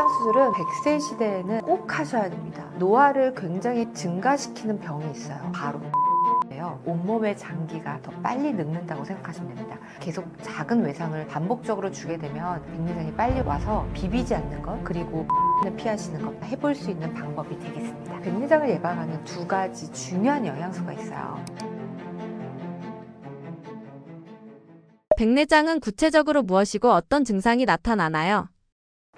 백내장 수술은 100세 시대에는 꼭 하셔야 됩니다. 노화를 굉장히 증가시키는 병이 있어요. 바로 온몸의 장기가 더 빨리 늙는다고 생각하시면 됩니다. 계속 작은 외상을 반복적으로 주게 되면 백내장이 빨리 와서 비비지 않는 것, 그리고 피하시는 것 해볼 수 있는 방법이 되겠습니다. 백내장을 예방하는 두 가지 중요한 영양소가 있어요. 백내장은 구체적으로 무엇이고 어떤 증상이 나타나나요?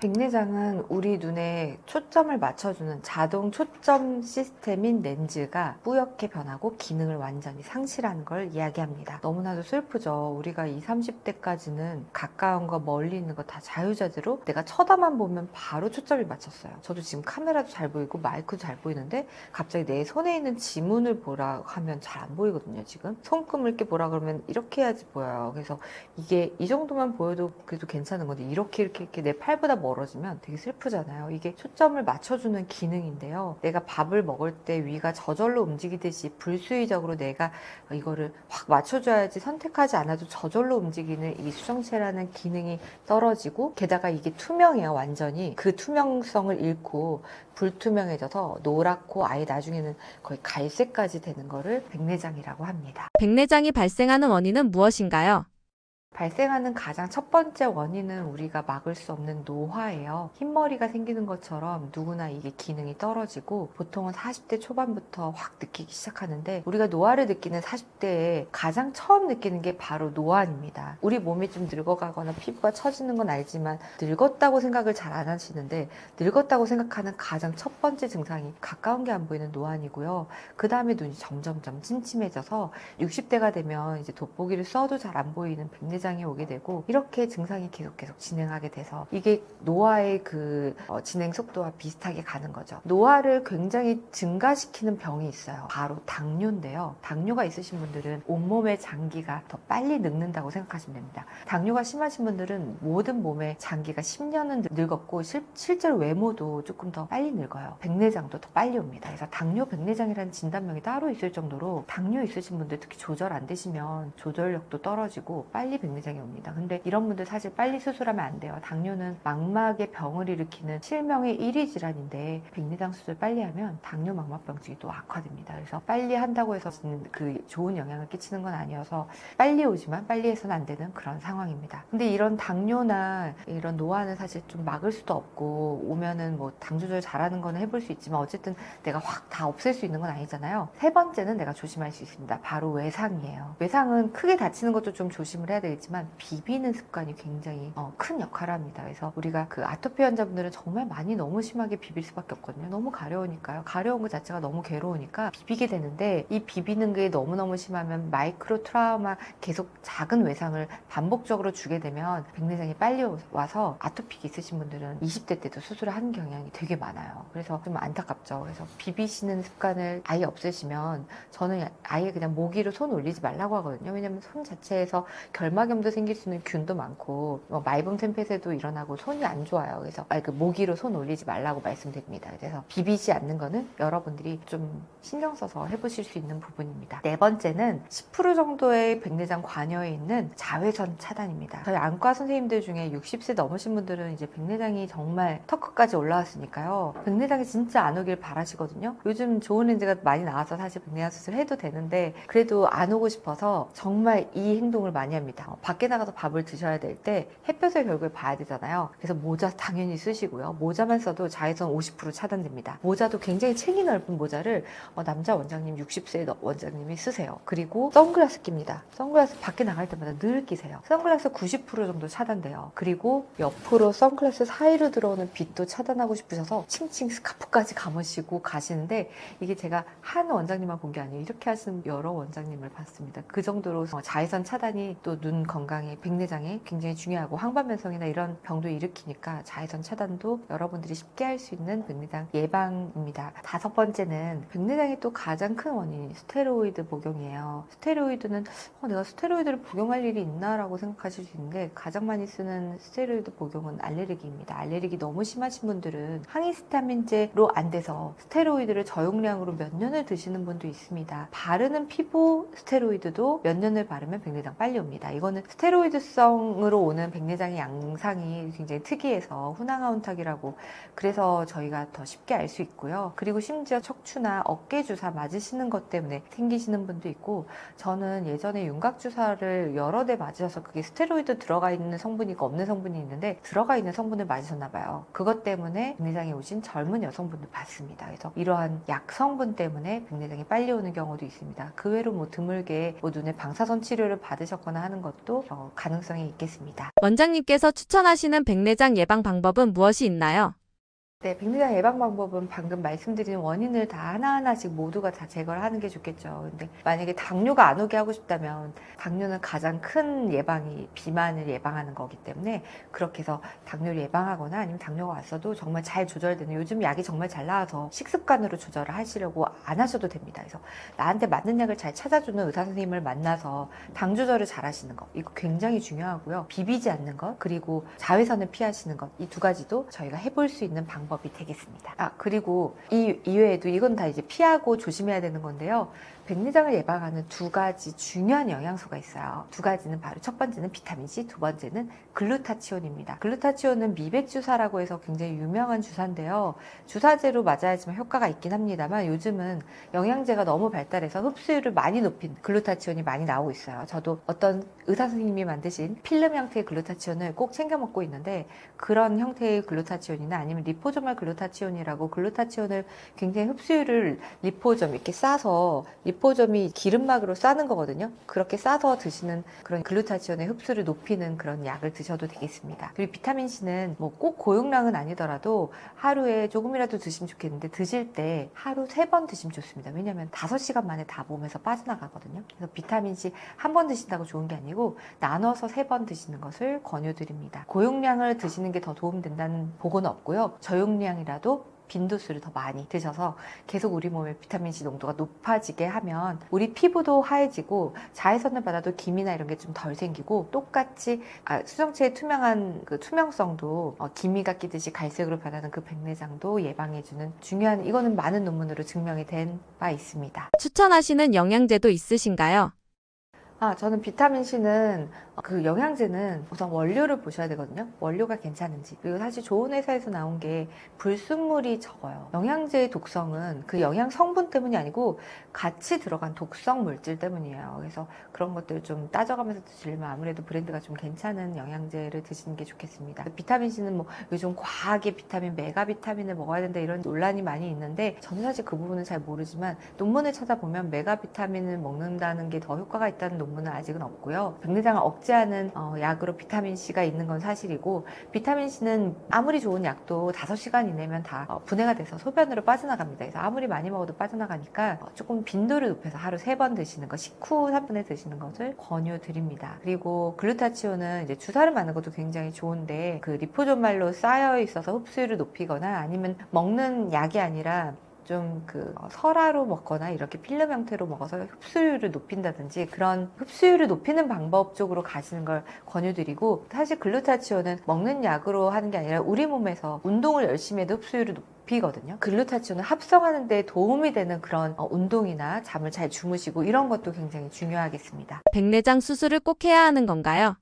백내장은 우리 눈에 초점을 맞춰주는 자동 초점 시스템인 렌즈가 뿌옇게 변하고 기능을 완전히 상실하는 걸 이야기합니다. 너무나도 슬프죠. 우리가 20, 30대까지는 가까운 거 멀리 있는 거 다 자유자재로 내가 쳐다만 보면 바로 초점이 맞췄어요. 저도 지금 카메라도 잘 보이고 마이크도 잘 보이는데 갑자기 내 손에 있는 지문을 보라 하면 잘 안 보이거든요. 지금 손금을 이렇게 보라 그러면 이렇게 해야지 보여요. 그래서 이게 이 정도만 보여도 그래도 괜찮은 건데 이렇게 내 팔보다 멀어지면 되게 슬프잖아요. 이게 초점을 맞춰주는 기능인데요. 내가 밥을 먹을 때 위가 저절로 움직이듯이 불수의적으로 내가 이거를 확 맞춰줘야지 선택하지 않아도 저절로 움직이는 이 수정체라는 기능이 떨어지고, 게다가 이게 투명해요. 완전히 그 투명성을 잃고 불투명해져서 노랗고 아예 나중에는 거의 갈색까지 되는 거를 백내장이라고 합니다. 백내장이 발생하는 원인은 무엇인가요? 발생하는 가장 첫 번째 원인은 우리가 막을 수 없는 노화예요. 흰머리가 생기는 것처럼 누구나 이게 기능이 떨어지고 보통은 40대 초반부터 확 느끼기 시작하는데, 우리가 노화를 느끼는 40대에 가장 처음 느끼는 게 바로 노안입니다. 우리 몸이 좀 늙어가거나 피부가 처지는 건 알지만 늙었다고 생각을 잘 안 하시는데, 늙었다고 생각하는 가장 첫 번째 증상이 가까운 게 안 보이는 노안이고요. 그 다음에 눈이 점점점 침침해져서 60대가 되면 이제 돋보기를 써도 잘 안 보이는 백내장이 오게 되고, 이렇게 증상이 계속 진행하게 돼서 이게 노화의 그 진행 속도와 비슷하게 가는 거죠. 노화를 굉장히 증가시키는 병이 있어요. 바로 당뇨인데요. 당뇨가 있으신 분들은 온몸의 장기가 더 빨리 늙는다고 생각하시면 됩니다. 당뇨가 심하신 분들은 모든 몸의 장기가 10년은 늙었고 실제로 외모도 조금 더 빨리 늙어요. 백내장도 더 빨리 옵니다. 그래서 당뇨 백내장이라는 진단명이 따로 있을 정도로 당뇨 있으신 분들 특히 조절 안 되시면 조절력도 떨어지고 빨리 백내장이 옵니다. 근데 이런 분들 사실 빨리 수술하면 안 돼요. 당뇨는 망막의 병을 일으키는 실명의 1위 질환인데 백내장 수술 빨리 하면 당뇨 망막병증이 또 악화됩니다. 그래서 빨리 한다고 해서 그 좋은 영향을 끼치는 건 아니어서 빨리 오지만 빨리 해서는 안 되는 그런 상황입니다. 근데 이런 당뇨나 이런 노화는 사실 좀 막을 수도 없고, 오면은 뭐 당 조절 잘하는 거는 해볼 수 있지만 어쨌든 내가 확 다 없앨 수 있는 건 아니잖아요. 세 번째는 내가 조심할 수 있습니다. 바로 외상이에요. 외상은 크게 다치는 것도 좀 조심을 해야 되겠지만 비비는 습관이 굉장히 큰 역할을 합니다. 그래서 우리가 그 아토피 환자분들은 정말 많이 너무 심하게 비빌 수밖에 없거든요. 너무 가려우니까요. 가려운 것 자체가 너무 괴로우니까 비비게 되는데, 이 비비는 게 너무너무 심하면 마이크로 트라우마, 계속 작은 외상을 반복적으로 주게 되면 백내장이 빨리 와서 아토피 있으신 분들은 20대 때도 수술을 하는 경향이 되게 많아요. 그래서 좀 안타깝죠. 그래서 비비시는 습관을 아예 없애시면, 저는 아예 그냥 모기로 손 올리지 말라고 하거든요. 왜냐면 손 자체에서 결막염도 생길 수 있는 균도 많고 말분 템펫에도 일어나고 손이 안 좋아요. 그래서 그 모기로 손 올리지 말라고 말씀드립니다. 그래서 비비지 않는 거는 여러분들이 좀 신경 써서 해보실 수 있는 부분입니다. 네 번째는 10% 정도의 백내장 관여에 있는 자외선 차단입니다. 저희 안과 선생님들 중에 60세 넘으신 분들은 이제 백내장이 정말 턱끝까지 올라왔으니까요. 백내장이 진짜 안 오길 바라시거든요. 요즘 좋은 렌즈가 많이 나와서 사실 백내장 수술 해도 되는데, 그래도 안 오고 싶어서 정말 이 행동을 많이 합니다. 밖에 나가서 밥을 드셔야 될 때 햇볕을 결국에 봐야 되잖아요. 그래서 모자 당연히 쓰시고요. 모자만 써도 자외선 50% 차단됩니다. 모자도 굉장히 챙이 넓은 모자를 남자 원장님, 60세 원장님이 쓰세요. 그리고 선글라스 낍니다. 선글라스 밖에 나갈 때마다 늘 끼세요. 선글라스 90% 정도 차단돼요. 그리고 옆으로 선글라스 사이로 들어오는 빛도 차단하고 싶으셔서 칭칭 스카프까지 감으시고 가시는데, 이게 제가 한 원장님만 본 게 아니에요. 이렇게 하시는 여러 원장님을 봤습니다. 그 정도로 자외선 차단이 또 눈 건강에, 백내장에 굉장히 중요하고, 황반변성이나 이런 병도 일으키니까 자외선 차단도 여러분들이 쉽게 할 수 있는 백내장 예방입니다. 다섯 번째는 백내장의 또 가장 큰 원인이 스테로이드 복용이에요. 스테로이드는 내가 스테로이드를 복용할 일이 있나 라고 생각하실 수 있는데, 가장 많이 쓰는 스테로이드 복용은 알레르기입니다. 알레르기 너무 심하신 분들은 항히스타민제로 안 돼서 스테로이드를 저용량으로 몇 년을 드시는 분도 있습니다. 바르는 피부 스테로이드도 몇 년을 바르면 백내장 빨리 옵니다. 이거는 이거는 스테로이드성으로 오는 백내장의 양상이 굉장히 특이해서 후낭아운탁이라고 그래서 저희가 더 쉽게 알 수 있고요. 그리고 심지어 척추나 어깨 주사 맞으시는 것 때문에 생기시는 분도 있고, 저는 예전에 윤곽 주사를 여러 대 맞으셔서 그게 스테로이드 들어가 있는 성분이 있고 없는 성분이 있는데 들어가 있는 성분을 맞으셨나 봐요. 그것 때문에 백내장이 오신 젊은 여성분들 봤습니다. 그래서 이러한 약 성분 때문에 백내장이 빨리 오는 경우도 있습니다. 그 외로 뭐 드물게 뭐 눈에 방사선 치료를 받으셨거나 하는 것도 가능성이 있겠습니다. 원장님께서 추천하시는 백내장 예방 방법은 무엇이 있나요? 네, 백내장 예방 방법은 방금 말씀드린 원인을 다 하나하나씩 모두가 다 제거를 하는 게 좋겠죠. 근데 만약에 당뇨가 안 오게 하고 싶다면 당뇨는 가장 큰 예방이 비만을 예방하는 거기 때문에 그렇게 해서 당뇨를 예방하거나 아니면 당뇨가 왔어도 정말 잘 조절되는, 요즘 약이 정말 잘 나와서 식습관으로 조절을 하시려고 안 하셔도 됩니다. 그래서 나한테 맞는 약을 잘 찾아주는 의사 선생님을 만나서 당 조절을 잘 하시는 거, 이거 굉장히 중요하고요. 비비지 않는 것, 그리고 자외선을 피하시는 것, 이 두 가지도 저희가 해볼 수 있는 방법이 되겠습니다. 그리고 이 이외에도 이건 다 이제 피하고 조심해야 되는 건데요. 백내장을 예방하는 두 가지 중요한 영양소가 있어요. 두 가지는 바로 첫 번째는 비타민C, 두 번째는 글루타치온입니다. 글루타치온은 미백 주사라고 해서 굉장히 유명한 주사인데요. 주사제로 맞아야지만 효과가 있긴 합니다만 요즘은 영양제가 너무 발달해서 흡수율을 많이 높인 글루타치온이 많이 나오고 있어요. 저도 어떤 의사 선생님이 만드신 필름 형태의 글루타치온을 꼭 챙겨 먹고 있는데, 그런 형태의 글루타치온이나 아니면 리포조말 글루타치온이라고 글루타치온을 굉장히 흡수율을 리포점 이렇게 싸서, 리포점이 기름막으로 싸는 거거든요. 그렇게 싸서 드시는 그런 글루타치온의 흡수를 높이는 그런 약을 드셔도 되겠습니다. 그리고 비타민C는 뭐 꼭 고용량은 아니더라도 하루에 조금이라도 드시면 좋겠는데, 드실 때 하루 3번 드시면 좋습니다. 왜냐하면 5시간 만에 다 몸에서 빠져나가거든요. 그래서 비타민C 한 번 드신다고 좋은 게 아니고 나눠서 3번 드시는 것을 권유드립니다. 고용량을 드시는 게 더 도움된다는 보고는 없고요. 저용량이라도 빈도수를 더 많이 드셔서 계속 우리 몸의 비타민C 농도가 높아지게 하면 우리 피부도 하얘지고 자외선을 받아도 기미나 이런 게 좀 덜 생기고, 똑같이 수정체의 투명한 그 투명성도 기미가 끼듯이 갈색으로 변하는 그 백내장도 예방해주는 중요한, 이거는 많은 논문으로 증명이 된 바 있습니다. 추천하시는 영양제도 있으신가요? 저는 비타민C는 그 영양제는 우선 원료를 보셔야 되거든요. 원료가 괜찮은지. 그리고 사실 좋은 회사에서 나온 게 불순물이 적어요. 영양제의 독성은 그 영양 성분 때문이 아니고 같이 들어간 독성 물질 때문이에요. 그래서 그런 것들을 좀 따져가면서 드시려면 아무래도 브랜드가 좀 괜찮은 영양제를 드시는 게 좋겠습니다. 비타민C는 뭐 요즘 과하게 비타민, 메가 비타민을 먹어야 된다 이런 논란이 많이 있는데, 저는 사실 그 부분은 잘 모르지만 논문을 찾아보면 메가 비타민을 먹는다는 게 더 효과가 있다는 논문은 아직은 없고요. 백내장을 억제하는 약으로 비타민C가 있는 건 사실이고, 비타민C는 아무리 좋은 약도 5시간 이내면 다 분해가 돼서 소변으로 빠져나갑니다. 그래서 아무리 많이 먹어도 빠져나가니까 조금 빈도를 높여서 하루 3번 드시는 거, 식후 3분에 드시는 것을 권유드립니다. 그리고 글루타치온은 이제 주사를 맞는 것도 굉장히 좋은데, 그 리포조말로 쌓여 있어서 흡수율을 높이거나 아니면 먹는 약이 아니라 좀 그 설화로 먹거나 이렇게 필름 형태로 먹어서 흡수율을 높인다든지 그런 흡수율을 높이는 방법 쪽으로 가시는 걸 권유드리고, 사실 글루타치온은 먹는 약으로 하는 게 아니라 우리 몸에서 운동을 열심히 해도 흡수율을 높이거든요. 글루타치온을 합성하는 데 도움이 되는 그런 운동이나 잠을 잘 주무시고 이런 것도 굉장히 중요하겠습니다. 백내장 수술을 꼭 해야 하는 건가요?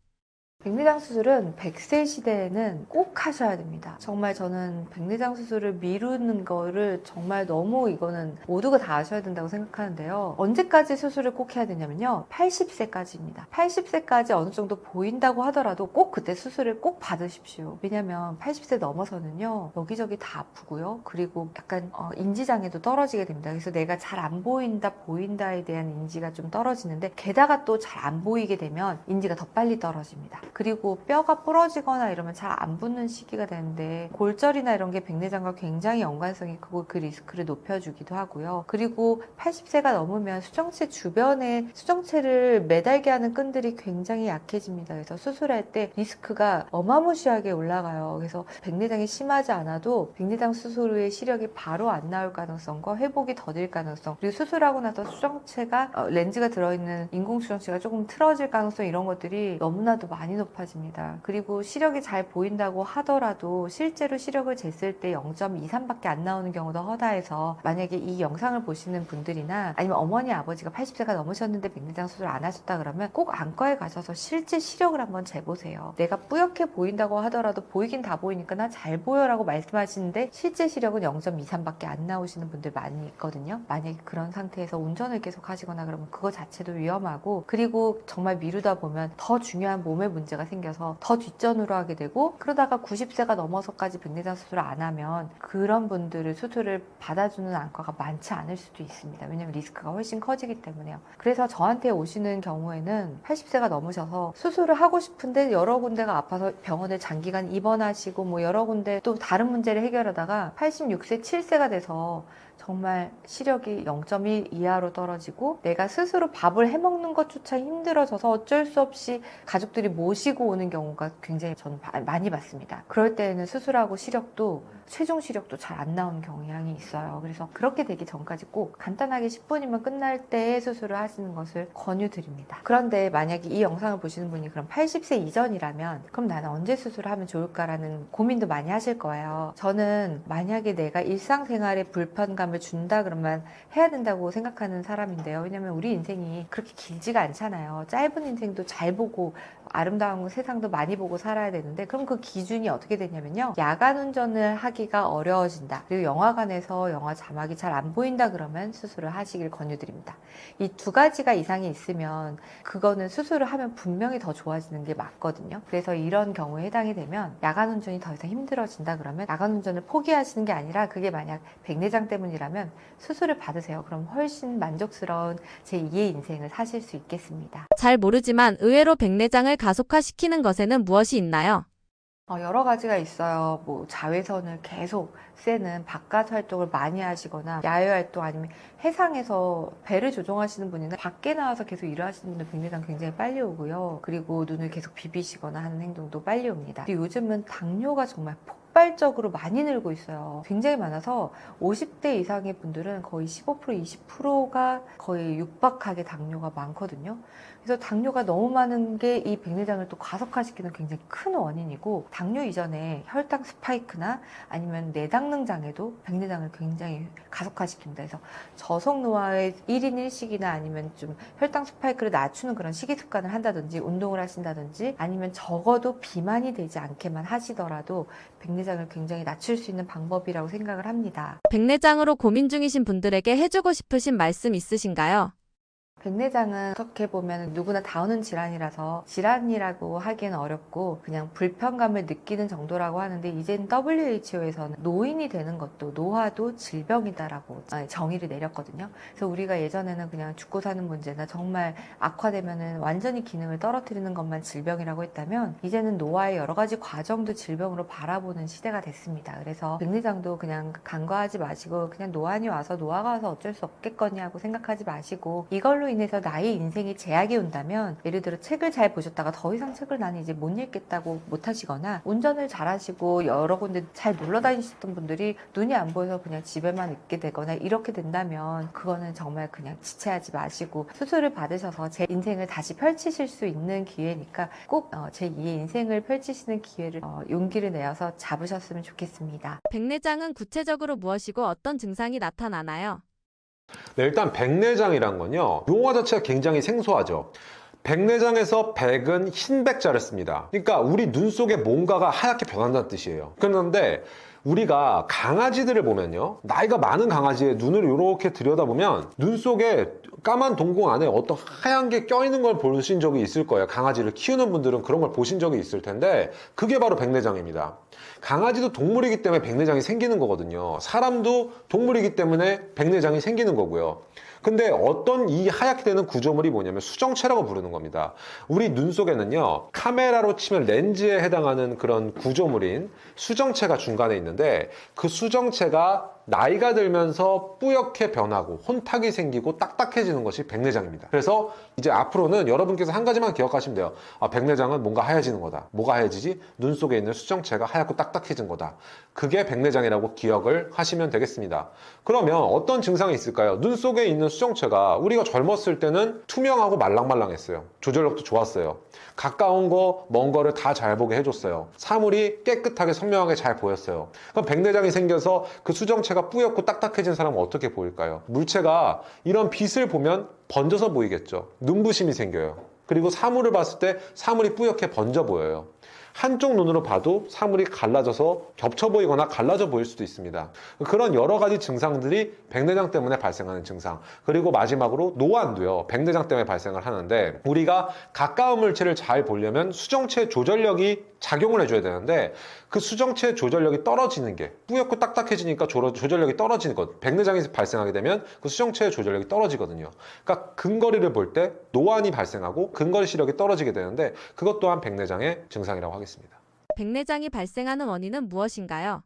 백내장 수술은 100세 시대에는 꼭 하셔야 됩니다. 정말 저는 백내장 수술을 미루는 거를 정말 너무, 이거는 모두가 다 아셔야 된다고 생각하는데요. 언제까지 수술을 꼭 해야 되냐면요, 80세까지입니다. 80세까지 어느 정도 보인다고 하더라도 꼭 그때 수술을 꼭 받으십시오. 왜냐면 80세 넘어서는요, 여기저기 다 아프고요. 그리고 약간 인지장애도 떨어지게 됩니다. 그래서 내가 잘 안 보인다, 보인다에 대한 인지가 좀 떨어지는데, 게다가 또 잘 안 보이게 되면 인지가 더 빨리 떨어집니다. 그리고 뼈가 부러지거나 이러면 잘 안 붙는 시기가 되는데, 골절이나 이런 게 백내장과 굉장히 연관성이 크고 그 리스크를 높여주기도 하고요. 그리고 80세가 넘으면 수정체 주변에 수정체를 매달게 하는 끈들이 굉장히 약해집니다. 그래서 수술할 때 리스크가 어마무시하게 올라가요. 그래서 백내장이 심하지 않아도 백내장 수술 후에 시력이 바로 안 나올 가능성과 회복이 더딜 가능성, 그리고 수술하고 나서 수정체가 렌즈가 들어있는 인공 수정체가 조금 틀어질 가능성, 이런 것들이 너무나도 많이 높아집니다. 그리고 시력이 잘 보인다고 하더라도 실제로 시력을 쟀을 때 0.23밖에 안 나오는 경우도 허다해서 만약에 이 영상을 보시는 분들이나 아니면 어머니 아버지가 80세가 넘으셨는데 백내장 수술 안 하셨다 그러면 꼭 안과에 가셔서 실제 시력을 한번 재보세요. 내가 뿌옇게 보인다고 하더라도 보이긴 다 보이니까 나 잘 보여라고 말씀하시는데 실제 시력은 0.23밖에 안 나오시는 분들 많이 있거든요. 만약에 그런 상태에서 운전을 계속 하시거나 그러면 그거 자체도 위험하고, 그리고 정말 미루다 보면 더 중요한 몸에 문제가 생겨서 더 뒷전으로 하게 되고, 그러다가 90세가 넘어서까지 백내장 수술을 안 하면 그런 분들을 수술을 받아주는 안과가 많지 않을 수도 있습니다. 왜냐면 리스크가 훨씬 커지기 때문에요. 그래서 저한테 오시는 경우에는 80세가 넘으셔서 수술을 하고 싶은데 여러 군데가 아파서 병원에 장기간 입원하시고 뭐 여러 군데 또 다른 문제를 해결하다가 86세, 7세가 돼서 정말 시력이 0.1 이하로 떨어지고 내가 스스로 밥을 해먹는 것조차 힘들어져서 어쩔 수 없이 가족들이 모시고 오는 경우가 굉장히 저는 많이 봤습니다. 그럴 때에는 수술하고 시력도 최종 시력도 잘 안 나오는 경향이 있어요. 그래서 그렇게 되기 전까지 꼭 간단하게 10분이면 끝날 때에 수술을 하시는 것을 권유드립니다. 그런데 만약에 이 영상을 보시는 분이 그럼 80세 이전이라면 그럼 나는 언제 수술을 하면 좋을까라는 고민도 많이 하실 거예요. 저는 만약에 내가 일상생활에 불편감을 준다 그러면 해야 된다고 생각하는 사람인데요. 왜냐면 우리 인생이 그렇게 길지가 않잖아요. 짧은 인생도 잘 보고 아름다운 세상도 많이 보고 살아야 되는데, 그럼 그 기준이 어떻게 되냐면요, 야간 운전을 하기가 어려워진다, 그리고 영화관에서 영화 자막이 잘 안 보인다 그러면 수술을 하시길 권유드립니다. 이 두 가지가 이상이 있으면 그거는 수술을 하면 분명히 더 좋아지는 게 맞거든요. 그래서 이런 경우에 해당이 되면 야간 운전이 더 이상 힘들어진다 그러면 야간 운전을 포기하시는 게 아니라, 그게 만약 백내장 때문이라면 수술을 받으세요. 그럼 훨씬 만족스러운 제2의 인생을 사실 수 있겠습니다. 잘 모르지만 의외로 백내장을 가속화시키는 것에는 무엇이 있나요? 여러 가지가 있어요. 뭐 자외선을 계속 쐬는 바깥 활동을 많이 하시거나 야외 활동, 아니면 해상에서 배를 조종하시는 분이나 밖에 나와서 계속 일을 하시는 분들 백내장 굉장히 빨리 오고요. 그리고 눈을 계속 비비시거나 하는 행동도 빨리 옵니다. 그리고 요즘은 당뇨가 정말 폭발적으로 많이 늘고 있어요. 굉장히 많아서 50대 이상의 분들은 거의 15%, 20%가 거의 육박하게 당뇨가 많거든요. 그래서 당뇨가 너무 많은 게 이 백내장을 또 가속화시키는 굉장히 큰 원인이고, 당뇨 이전에 혈당 스파이크나 아니면 내당능 장애도 백내장을 굉장히 가속화시킵니다. 그래서 저속노화의 1인 1식이나 아니면 좀 혈당 스파이크를 낮추는 그런 식이 습관을 한다든지 운동을 하신다든지, 아니면 적어도 비만이 되지 않게만 하시더라도 백내장을 굉장히 낮출 수 있는 방법이라고 생각을 합니다. 백내장으로 고민 중이신 분들에게 해주고 싶으신 말씀 있으신가요? 백내장은 어떻게 보면 누구나 다 오는 질환이라서 질환이라고 하기는 어렵고 그냥 불편감을 느끼는 정도라고 하는데, 이제는 WHO에서는 노인이 되는 것도 노화도 질병이다라고 정의를 내렸거든요. 그래서 우리가 예전에는 그냥 죽고 사는 문제나 정말 악화되면은 완전히 기능을 떨어뜨리는 것만 질병이라고 했다면, 이제는 노화의 여러 가지 과정도 질병으로 바라보는 시대가 됐습니다. 그래서 백내장도 그냥 간과하지 마시고, 그냥 노안이 와서 노화가 와서 어쩔 수 없겠거니 하고 생각하지 마시고, 이걸로 인해서 나의 인생에 제약이 온다면, 예를 들어 책을 잘 보셨다가 더 이상 책을 나는 이제 못 읽겠다고 못 하시거나, 운전을 잘 하시고 여러 군데 잘 놀러 다니셨던 분들이 눈이 안 보여서 그냥 집에만 있게 되거나 이렇게 된다면, 그거는 정말 그냥 지체하지 마시고 수술을 받으셔서 제 인생을 다시 펼치실 수 있는 기회니까 꼭 제2의 인생을 펼치시는 기회를 용기를 내어서 잡으셨으면 좋겠습니다. 백내장은 구체적으로 무엇이고 어떤 증상이 나타나나요? 네, 일단 백내장이란 건요, 용어 자체가 굉장히 생소하죠. 백내장에서 백은 흰백자를 씁니다. 그러니까 우리 눈 속에 뭔가가 하얗게 변한다는 뜻이에요. 그런데 우리가 강아지들을 보면요, 나이가 많은 강아지의 눈을 이렇게 들여다보면 눈 속에 까만 동공 안에 어떤 하얀 게 껴있는 걸 보신 적이 있을 거예요. 강아지를 키우는 분들은 그런 걸 보신 적이 있을 텐데, 그게 바로 백내장입니다. 강아지도 동물이기 때문에 백내장이 생기는 거거든요. 사람도 동물이기 때문에 백내장이 생기는 거고요. 근데 어떤 이 하얗게 되는 구조물이 뭐냐면 수정체라고 부르는 겁니다. 우리 눈 속에는요, 카메라로 치면 렌즈에 해당하는 그런 구조물인 수정체가 중간에 있는데, 그 수정체가 나이가 들면서 뿌옇게 변하고 혼탁이 생기고 딱딱해지는 것이 백내장입니다. 그래서 이제 앞으로는 여러분께서 한 가지만 기억하시면 돼요. 백내장은 뭔가 하얘지는 거다. 뭐가 하얘지지? 눈 속에 있는 수정체가 하얗고 하얗고 딱딱해진 거다. 그게 백내장이라고 기억을 하시면 되겠습니다. 그러면 어떤 증상이 있을까요? 눈 속에 있는 수정체가 우리가 젊었을 때는 투명하고 말랑말랑했어요. 조절력도 좋았어요. 가까운 거, 먼 거를 다 잘 보게 해줬어요. 사물이 깨끗하게 선명하게 잘 보였어요. 그럼 백내장이 생겨서 그 수정체가 뿌옇고 딱딱해진 사람은 어떻게 보일까요? 물체가 이런 빛을 보면 번져서 보이겠죠. 눈부심이 생겨요. 그리고 사물을 봤을 때 사물이 뿌옇게 번져 보여요. 한쪽 눈으로 봐도 사물이 갈라져서 겹쳐 보이거나 갈라져 보일 수도 있습니다. 그런 여러 가지 증상들이 백내장 때문에 발생하는 증상. 그리고 마지막으로 노안도요. 백내장 때문에 발생을 하는데 우리가 가까운 물체를 잘 보려면 수정체 조절력이 작용을 해줘야 되는데 그 수정체 조절력이 떨어지는 게 뿌옇고 딱딱해지니까 조절력이 떨어지는 것. 백내장이 발생하게 되면 그 수정체의 조절력이 떨어지거든요. 그러니까 근거리를 볼 때 노안이 발생하고 근거리 시력이 떨어지게 되는데 그것 또한 백내장의 증상이라고 하겠습니다. 백내장이 발생하는 원인은 무엇인가요?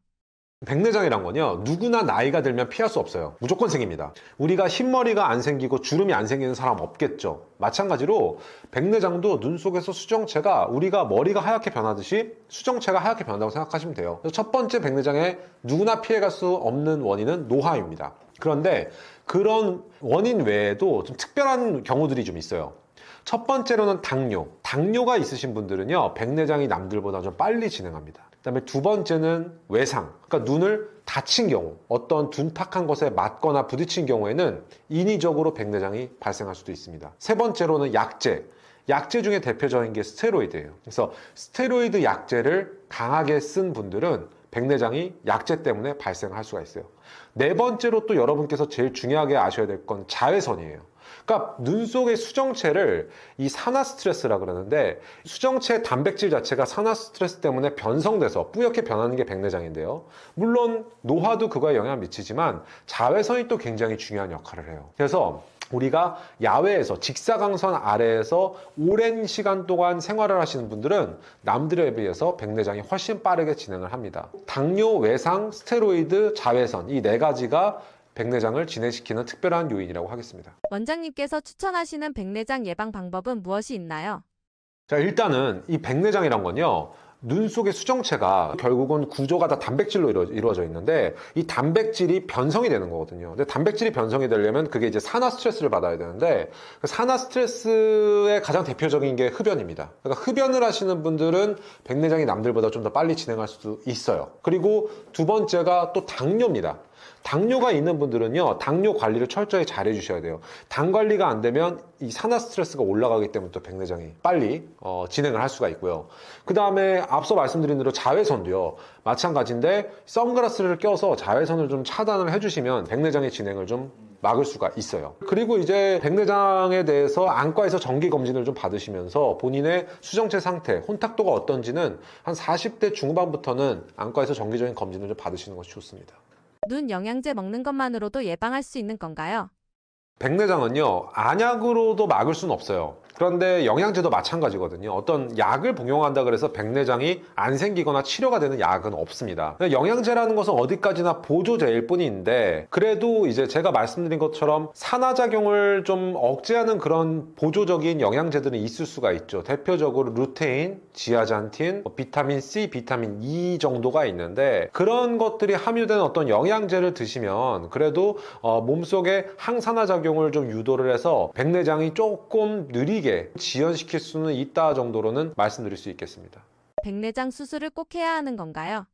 백내장이란 건요, 누구나 나이가 들면 피할 수 없어요. 무조건 생깁니다. 우리가 흰머리가 안 생기고 주름이 안 생기는 사람 없겠죠. 마찬가지로 백내장도 눈 속에서 수정체가 우리가 머리가 하얗게 변하듯이 수정체가 하얗게 변한다고 생각하시면 돼요. 그래서 첫 번째 백내장에 누구나 피해갈 수 없는 원인은 노화입니다. 그런데 그런 원인 외에도 좀 특별한 경우들이 좀 있어요. 첫 번째로는 당뇨. 당뇨가 있으신 분들은요, 백내장이 남들보다 좀 빨리 진행합니다. 그다음에 두 번째는 외상. 그러니까 눈을 다친 경우, 어떤 둔탁한 것에 맞거나 부딪힌 경우에는 인위적으로 백내장이 발생할 수도 있습니다. 세 번째로는 약제. 약제 중에 대표적인 게 스테로이드예요. 그래서 스테로이드 약제를 강하게 쓴 분들은 백내장이 약제 때문에 발생할 수가 있어요. 네 번째로 또 여러분께서 제일 중요하게 아셔야 될 건 자외선이에요. 그러니까 눈 속의 수정체를 이 산화 스트레스라 그러는데 수정체 단백질 자체가 산화 스트레스 때문에 변성돼서 뿌옇게 변하는 게 백내장인데요. 물론 노화도 그거에 영향을 미치지만 자외선이 또 굉장히 중요한 역할을 해요. 그래서 우리가 야외에서 직사광선 아래에서 오랜 시간 동안 생활을 하시는 분들은 남들에 비해서 백내장이 훨씬 빠르게 진행을 합니다. 당뇨, 외상, 스테로이드, 자외선 이 네 가지가 백내장을 진행시키는 특별한 요인이라고 하겠습니다. 원장님께서 추천하시는 백내장 예방 방법은 무엇이 있나요? 자, 일단은 이 백내장이란 건요, 눈 속의 수정체가 결국은 구조가 다 단백질로 이루어져 있는데 이 단백질이 변성이 되는 거거든요. 근데 단백질이 변성이 되려면 그게 이제 산화 스트레스를 받아야 되는데 그 산화 스트레스의 가장 대표적인 게 흡연입니다. 그러니까 흡연을 하시는 분들은 백내장이 남들보다 좀 더 빨리 진행할 수도 있어요. 그리고 두 번째가 또 당뇨입니다. 당뇨가 있는 분들은요, 당뇨 관리를 철저히 잘 해주셔야 돼요. 당 관리가 안 되면 이 산화 스트레스가 올라가기 때문에 또 백내장이 빨리 진행을 할 수가 있고요. 그 다음에 앞서 말씀드린 대로 자외선도요, 마찬가지인데 선글라스를 껴서 자외선을 좀 차단을 해주시면 백내장의 진행을 좀 막을 수가 있어요. 그리고 이제 백내장에 대해서 안과에서 정기 검진을 좀 받으시면서 본인의 수정체 상태, 혼탁도가 어떤지는 한 40대 중후반부터는 안과에서 정기적인 검진을 좀 받으시는 것이 좋습니다. 눈 영양제 먹는 것만으로도 예방할 수 있는 건가요? 백내장은요, 안약으로도 막을 수는 없어요. 그런데 영양제도 마찬가지거든요. 어떤 약을 복용한다 그래서 백내장이 안 생기거나 치료가 되는 약은 없습니다. 영양제라는 것은 어디까지나 보조제일 뿐인데 그래도 이제 제가 말씀드린 것처럼 산화작용을 좀 억제하는 그런 보조적인 영양제들은 있을 수가 있죠. 대표적으로 루테인, 지아잔틴, 비타민 C, 비타민 E 정도가 있는데 그런 것들이 함유된 어떤 영양제를 드시면 그래도 몸속에 항산화작용을 좀 유도를 해서 백내장이 조금 느리게 지연시킬 수는 있다 정도로는 말씀드릴 수 있겠습니다. 백내장 수술을 꼭 해야 하는 건가요?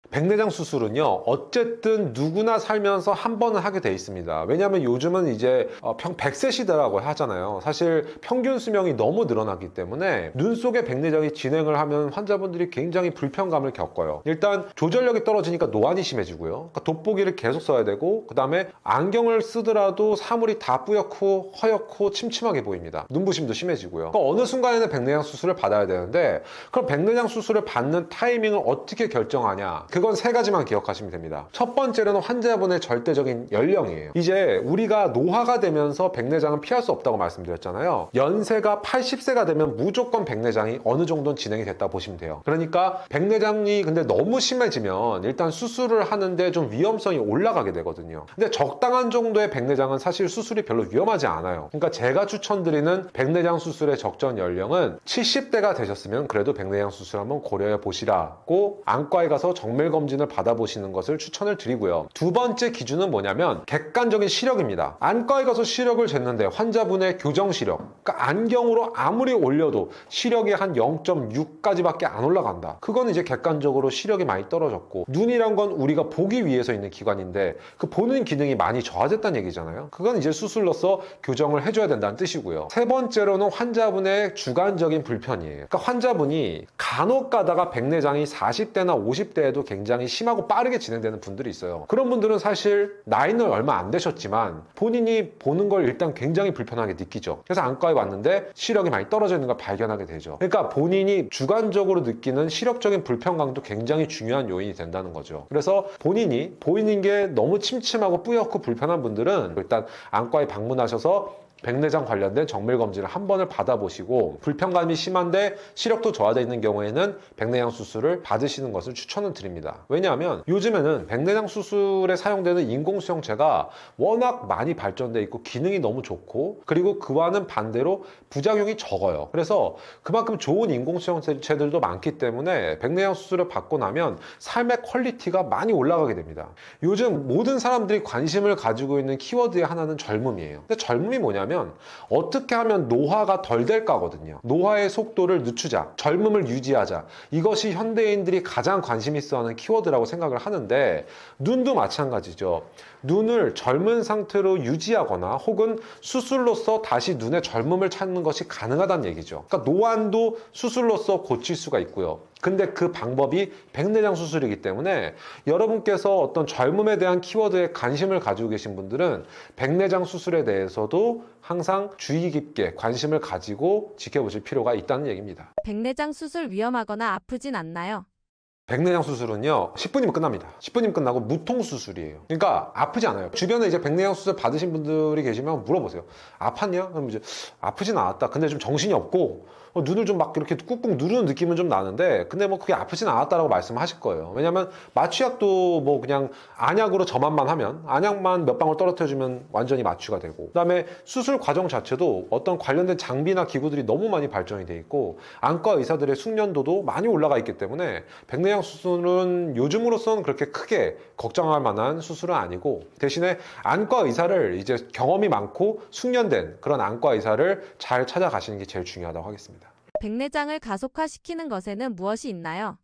백내장 수술은요, 어쨌든 누구나 살면서 한 번은 하게 돼 있습니다. 왜냐하면 요즘은 이제 100세 시대라고 하잖아요. 사실 평균 수명이 너무 늘어나기 때문에 눈 속에 백내장이 진행을 하면 환자분들이 굉장히 불편감을 겪어요. 일단 조절력이 떨어지니까 노안이 심해지고요. 그러니까 돋보기를 계속 써야 되고 그 다음에 안경을 쓰더라도 사물이 다 뿌옇고 허옇고 침침하게 보입니다. 눈부심도 심해지고요. 그러니까 어느 순간에는 백내장 수술을 받아야 되는데 그럼 백내장 수술을 받는 타이밍을 어떻게 결정하냐? 그건 세 가지만 기억하시면 됩니다. 첫 번째로는 환자분의 절대적인 연령이에요. 이제 우리가 노화가 되면서 백내장은 피할 수 없다고 말씀드렸잖아요. 연세가 80세가 되면 무조건 백내장이 어느 정도는 진행이 됐다 보시면 돼요. 그러니까 백내장이 근데 너무 심해지면 일단 수술을 하는데 좀 위험성이 올라가게 되거든요. 근데 적당한 정도의 백내장은 사실 수술이 별로 위험하지 않아요. 그러니까 제가 추천드리는 백내장 수술의 적정 연령은 70대가 되셨으면 그래도 백내장 수술 한번 고려해 보시라고 안과에 가서 정밀 검진을 받아보시는 것을 추천을 드리고요. 두 번째 기준은 뭐냐면 객관적인 시력입니다. 안과에 가서 시력을 쟀는데 환자분의 교정 시력, 그러니까 안경으로 아무리 올려도 시력이 한 0.6까지밖에 안 올라간다. 그건 이제 객관적으로 시력이 많이 떨어졌고, 눈이란 건 우리가 보기 위해서 있는 기관인데 그 보는 기능이 많이 저하됐다는 얘기잖아요. 그건 이제 수술로서 교정을 해줘야 된다는 뜻이고요. 세 번째로는 환자분의 주관적인 불편이에요. 그러니까 환자분이 간혹 가다가 백내장이 40대나 50대에도 굉장히 심하고 빠르게 진행되는 분들이 있어요. 그런 분들은 사실 나이는 얼마 안 되셨지만 본인이 보는 걸 일단 굉장히 불편하게 느끼죠. 그래서 안과에 왔는데 시력이 많이 떨어져 있는 걸 발견하게 되죠. 그러니까 본인이 주관적으로 느끼는 시력적인 불편감도 굉장히 중요한 요인이 된다는 거죠. 그래서 본인이 보이는 게 너무 침침하고 뿌옇고 불편한 분들은 일단 안과에 방문하셔서 백내장 관련된 정밀 검진을 한 번을 받아보시고, 불편감이 심한데 시력도 저하되어 있는 경우에는 백내장 수술을 받으시는 것을 추천을 드립니다. 왜냐하면 요즘에는 백내장 수술에 사용되는 인공수용체가 워낙 많이 발전되어 있고 기능이 너무 좋고, 그리고 그와는 반대로 부작용이 적어요. 그래서 그만큼 좋은 인공수용체들도 많기 때문에 백내장 수술을 받고 나면 삶의 퀄리티가 많이 올라가게 됩니다. 요즘 모든 사람들이 관심을 가지고 있는 키워드의 하나는 젊음이에요. 근데 젊음이 뭐냐면 어떻게 하면 노화가 덜 될까거든요. 노화의 속도를 늦추자, 젊음을 유지하자, 이것이 현대인들이 가장 관심 있어 하는 키워드라고 생각을 하는데, 눈도 마찬가지죠. 눈을 젊은 상태로 유지하거나 혹은 수술로서 다시 눈의 젊음을 찾는 것이 가능하다는 얘기죠. 그러니까 노안도 수술로서 고칠 수가 있고요. 근데 그 방법이 백내장 수술이기 때문에 여러분께서 어떤 젊음에 대한 키워드에 관심을 가지고 계신 분들은 백내장 수술에 대해서도 항상 주의 깊게 관심을 가지고 지켜보실 필요가 있다는 얘기입니다. 백내장 수술 위험하거나 아프진 않나요? 백내장 수술은요 10분이면 끝납니다. 10분이면 끝나고 무통 수술이에요. 그러니까 아프지 않아요. 주변에 이제 백내장 수술 받으신 분들이 계시면 물어보세요. 아팠냐? 그럼 이제 아프진 않았다. 근데 좀 정신이 없고 눈을 좀 막 이렇게 꾹꾹 누르는 느낌은 좀 나는데, 근데 뭐 그게 아프진 않았다라고 말씀하실 거예요. 왜냐면 마취약도 뭐 그냥 안약으로 점압만 하면, 안약만 몇 방울 떨어뜨려주면 완전히 마취가 되고, 그다음에 수술 과정 자체도 어떤 관련된 장비나 기구들이 너무 많이 발전이 돼 있고 안과 의사들의 숙련도도 많이 올라가 있기 때문에 백내장 수술은 요즘으로서는 그렇게 크게 걱정할 만한 수술은 아니고, 대신에 안과 의사를 이제 경험이 많고 숙련된 그런 안과 의사를 잘 찾아가시는 게 제일 중요하다고 하겠습니다. 백내장을 가속화시키는 것에는 무엇이 있나요?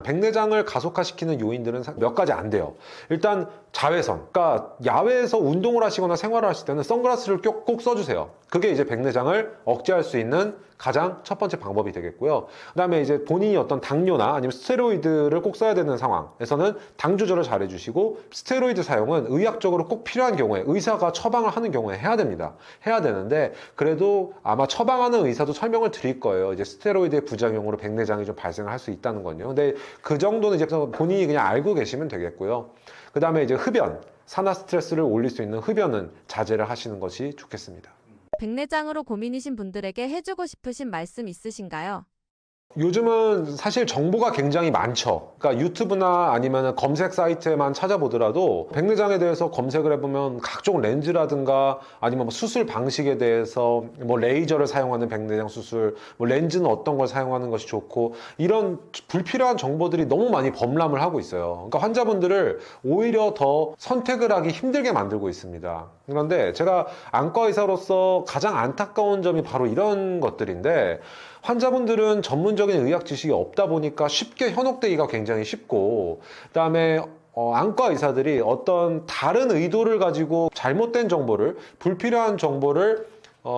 백내장을 가속화시키는 요인들은 몇 가지 안 돼요. 일단 자외선, 그러니까 야외에서 운동을 하시거나 생활을 하실 때는 선글라스를 꼭 써주세요. 그게 이제 백내장을 억제할 수 있는 가장 첫 번째 방법이 되겠고요. 그 다음에 이제 본인이 어떤 당뇨나 아니면 스테로이드를 꼭 써야 되는 상황에서는 당 조절을 잘 해주시고, 스테로이드 사용은 의학적으로 꼭 필요한 경우에 의사가 처방을 하는 경우에 해야 됩니다. 해야 되는데 그래도 아마 처방하는 의사도 설명을 드릴 거예요. 이제 스테로이드의 부작용으로 백내장이 좀 발생을 할 수 있다는 건요. 근데 그 정도는 이제 본인이 그냥 알고 계시면 되겠고요. 그 다음에 이제 흡연, 산화 스트레스를 올릴 수 있는 흡연은 자제를 하시는 것이 좋겠습니다. 백내장으로 고민이신 분들에게 해주고 싶으신 말씀 있으신가요? 요즘은 사실 정보가 굉장히 많죠. 그러니까 유튜브나 아니면 검색 사이트에만 찾아보더라도 백내장에 대해서 검색을 해보면 각종 렌즈라든가 아니면 뭐 수술 방식에 대해서 뭐 레이저를 사용하는 백내장 수술, 뭐 렌즈는 어떤 걸 사용하는 것이 좋고, 이런 불필요한 정보들이 너무 많이 범람을 하고 있어요. 그러니까 환자분들을 오히려 더 선택을 하기 힘들게 만들고 있습니다. 그런데 제가 안과 의사로서 가장 안타까운 점이 바로 이런 것들인데, 환자분들은 전문적인 의학 지식이 없다 보니까 쉽게 현혹되기가 굉장히 쉽고, 그다음에 안과 의사들이 어떤 다른 의도를 가지고 잘못된 정보를, 불필요한 정보를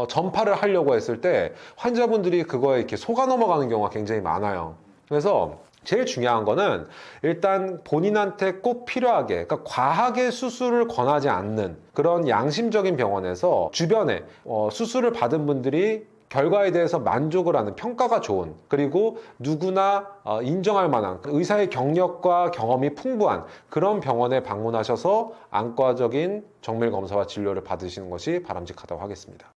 전파를 하려고 했을 때 환자분들이 그거에 이렇게 속아 넘어가는 경우가 굉장히 많아요. 그래서 제일 중요한 거는 일단 본인한테 꼭 필요하게, 그러니까 과하게 수술을 권하지 않는 그런 양심적인 병원에서 주변에 수술을 받은 분들이 결과에 대해서 만족을 하는, 평가가 좋은, 그리고 누구나 인정할 만한 의사의 경력과 경험이 풍부한 그런 병원에 방문하셔서 안과적인 정밀 검사와 진료를 받으시는 것이 바람직하다고 하겠습니다.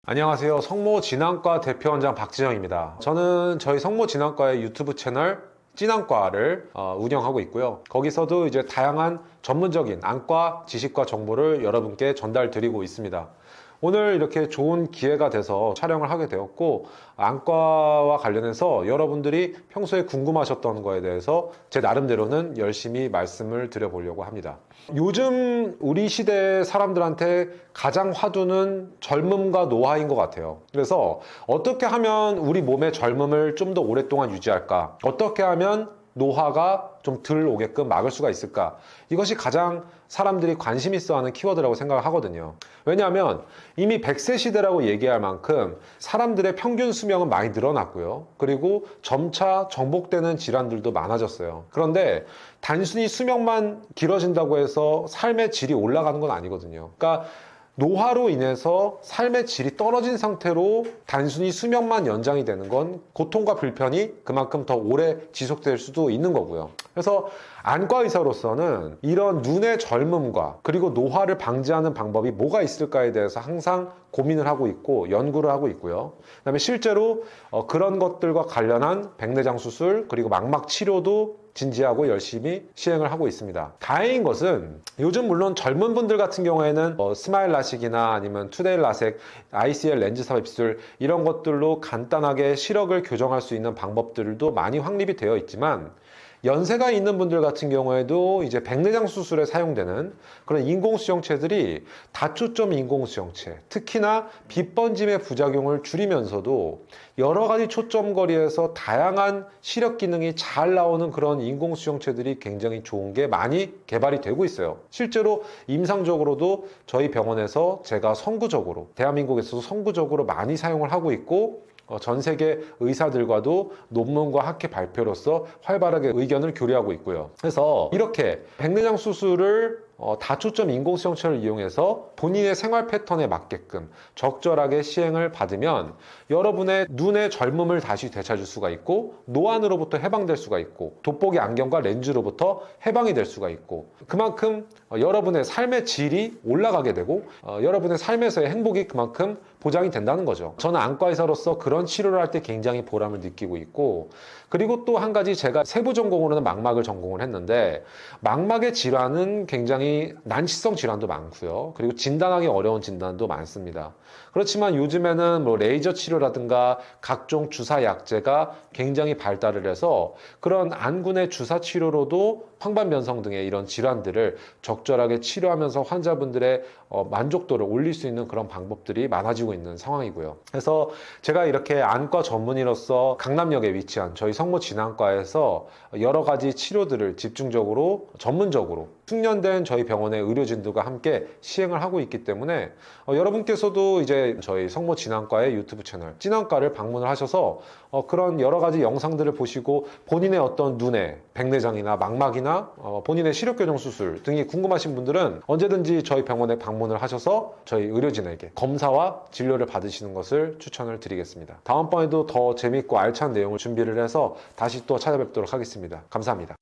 안녕하세요. 성모진앙과 대표원장 박지영입니다. 저는 저희 성모진앙과의 유튜브 채널 찐안과를 운영하고 있고요. 거기서도 이제 다양한 전문적인 안과 지식과 정보를 여러분께 전달드리고 있습니다. 오늘 이렇게 좋은 기회가 돼서 촬영을 하게 되었고, 안과와 관련해서 여러분들이 평소에 궁금하셨던 거에 대해서 제 나름대로는 열심히 말씀을 드려보려고 합니다. 요즘 우리 시대 사람들한테 가장 화두는 젊음과 노화인 것 같아요. 그래서 어떻게 하면 우리 몸의 젊음을 좀 더 오랫동안 유지할까? 어떻게 하면 노화가 좀 덜 오게끔 막을 수가 있을까? 이것이 가장 사람들이 관심 있어 하는 키워드라고 생각을 하거든요. 왜냐하면 이미 100세 시대라고 얘기할 만큼 사람들의 평균 수명은 많이 늘어났고요. 그리고 점차 정복되는 질환들도 많아졌어요. 그런데 단순히 수명만 길어진다고 해서 삶의 질이 올라가는 건 아니거든요. 그러니까 노화로 인해서 삶의 질이 떨어진 상태로 단순히 수명만 연장이 되는 건 고통과 불편이 그만큼 더 오래 지속될 수도 있는 거고요. 그래서 안과 의사로서는 이런 눈의 젊음과 그리고 노화를 방지하는 방법이 뭐가 있을까에 대해서 항상 고민을 하고 있고 연구를 하고 있고요. 그다음에 실제로 그런 것들과 관련한 백내장 수술 그리고 망막 치료도 진지하고 열심히 시행을 하고 있습니다. 다행인 것은 요즘 물론 젊은 분들 같은 경우에는 스마일 라식이나 아니면 투데이 라섹, ICL 렌즈 삽입술 이런 것들로 간단하게 시력을 교정할 수 있는 방법들도 많이 확립이 되어 있지만, 연세가 있는 분들 같은 경우에도 이제 백내장 수술에 사용되는 그런 인공수정체들이 다초점 인공수정체, 특히나 빛번짐의 부작용을 줄이면서도 여러 가지 초점거리에서 다양한 시력 기능이 잘 나오는 그런 인공수정체들이 굉장히 좋은 게 많이 개발이 되고 있어요. 실제로 임상적으로도 저희 병원에서 제가 선구적으로, 대한민국에서도 선구적으로 많이 사용을 하고 있고, 전 세계 의사들과도 논문과 학회 발표로서 활발하게 의견을 교류하고 있고요. 그래서 이렇게 백내장 수술을 다초점 인공수정체를 이용해서 본인의 생활 패턴에 맞게끔 적절하게 시행을 받으면 여러분의 눈의 젊음을 다시 되찾을 수가 있고, 노안으로부터 해방될 수가 있고, 돋보기 안경과 렌즈로부터 해방이 될 수가 있고, 그만큼 여러분의 삶의 질이 올라가게 되고 여러분의 삶에서의 행복이 그만큼 보장이 된다는 거죠. 저는 안과 의사로서 그런 치료를 할 때 굉장히 보람을 느끼고 있고, 그리고 또 한 가지 제가 세부 전공으로는 망막을 전공을 했는데, 망막의 질환은 굉장히 난치성 질환도 많고요. 그리고 진단하기 어려운 진단도 많습니다. 그렇지만 요즘에는 뭐 레이저 치료라든가 각종 주사 약제가 굉장히 발달을 해서 그런 안군의 주사 치료로도 황반변성 등의 이런 질환들을 적절하게 치료하면서 환자분들의 만족도를 올릴 수 있는 그런 방법들이 많아지고 있는 상황이고요. 그래서 제가 이렇게 안과 전문의로서 강남역에 위치한 저희 성모진앙과에서 여러 가지 치료들을 집중적으로 전문적으로 숙련된 저희 병원의 의료진들과 함께 시행을 하고 있기 때문에 여러분께서도 이제 저희 성모진앙과의 유튜브 채널 찐안과를 방문을 하셔서 그런 여러 가지 영상들을 보시고 본인의 어떤 눈의 백내장이나 망막이나 본인의 시력교정 수술 등이 궁금하신 분들은 언제든지 저희 병원에 방문을 하셔서 저희 의료진에게 검사와 진료를 받으시는 것을 추천을 드리겠습니다. 다음번에도 더 재밌고 알찬 내용을 준비를 해서 다시 또 찾아뵙도록 하겠습니다. 감사합니다.